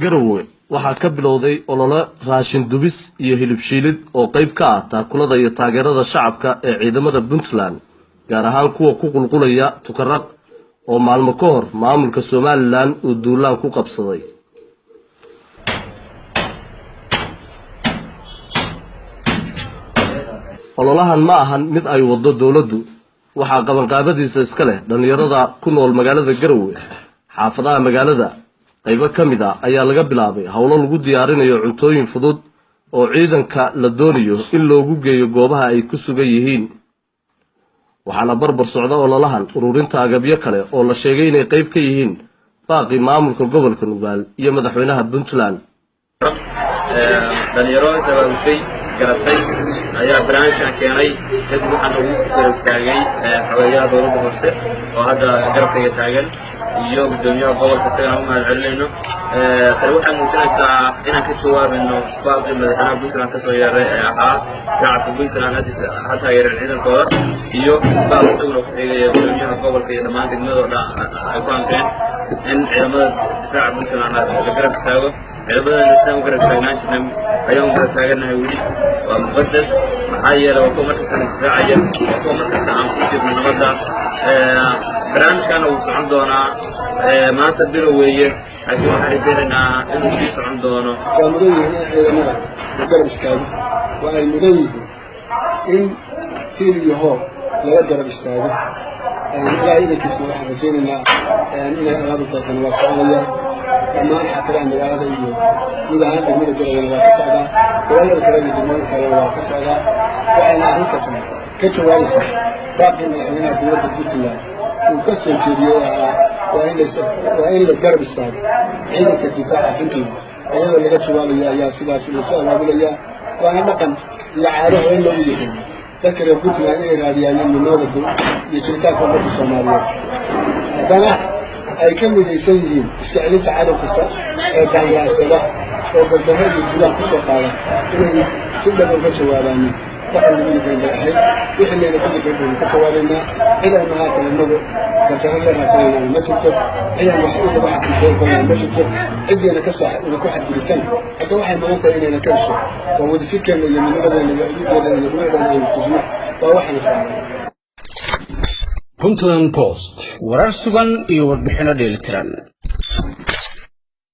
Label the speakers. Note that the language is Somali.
Speaker 1: Garowe waxaa ka bilowday olole raashin dubis iyo hilib shiilid oo qayb ka ah taakulada iyo taageerada shacabka ee ciidamada Puntland gaar ahaan kuwa ku qulqulaya Tukaraq oo maalmo ka hor maamulka Somaliland uu duulaan ku qabsaday. ololahan ma ahan mid ay wado dawladdu waxaa qabanqaabadiisa iska leh dhalinyarada ku nool magaalada Garowe xaafadaha magaalada qaybo kamid ah ayaa laga bilaabay hawlo lagu diyaarinayo cuntooyin fudud oo ciidanka la doonayo in loogu geeyo goobaha ay ku sugan yihiin waxaana barbar socda ololahan ururinta agabyo kale oo la sheegay inay qayb ka yihiin baaqi maamulka gobolka Nugaal iyo madaxweynaha Puntland.
Speaker 2: dhalinyaro sababshay iskaratay ayaa barnaamijkan keenay kadib waxaan ugu fariistaagay xawayaha dowladda hoose oo hadda garabkayga taagan iyo gudoomiyaha gobolka isaga u mahad celinayno tani waxay muujinaysaa inaan ka jawaabino baaqi madaxweynaha Puntland ka soo yeeray ee ahaa shacabka Puntland ha taageereen ciidankooda iyo baaqi isaguna ku xigaya gudoomiyaha gobolka iyo dhammaan degmada oo dhan ay ku amreen in ciidamada difaaca Puntland la garab istaago ciidamada isna u garab taagnaan jirnay ayaan u garab taaganahay weli waa muqadas maxaa yeelay waa kuwa markasta difaacaya waa kuwa markasta aan ku jirno nabadda barnaamijkan uu socon doonaa maanta bilow weeye laakiin waxaan rajaynaynaa inuu sii socon doono.
Speaker 3: waa mudan yihiin in ciidamada la garab istaago waa ay mudan yihiin in hiil iyo hoob laga garab istaago ilaahay idankiisna waxaan rajaynaynaa inay alaaba doortana waa soconayaan dhammaan xaafadaha magaalada iyo guud ahaan degmada Garowe waa ka socdaa gobollada kale iyo degmooyin kale waa ka socdaa waxayna arrintan ka jawaabaysaa baaqi madaxweynaha dowladda Puntland uu ka soo jeediyey waa in la garab istaago ciidanka difaaca Puntland iyadoo laga jawaabaya ayaa sidaas lasoo abaabulaya waana dhaqan iyo caado hore loogu yaqaan dadka reer Puntland inay raadiyaan midnimada iyo jiritaanka ummadda Soomaaliyeed haddana ay ka midaysan yihiin iska celinta cadow kasta ee gaangaarsada oo gardarro iyo duulaan ku soo qaada inay si dhab uga jawaabaan dhaqan lagu yaqaan bay ahayd wixii layna ku yaqaan ka jawaabaynaa cid aynu haatan innagu gardarro la raadinayna ma jirto ciidan wax u daba xadgudbay ma jirto ciddayna ka soo ku xadgudubtana hadda waxay mudan tahay inayna ka hesho waa wadajirkeena iyo midnimadeena iyo ciideena iyo guryadeena aynu tusno waa waxaana saaran.
Speaker 4: Puntland Post
Speaker 5: warar sugan iyo warbixino dheelitiran.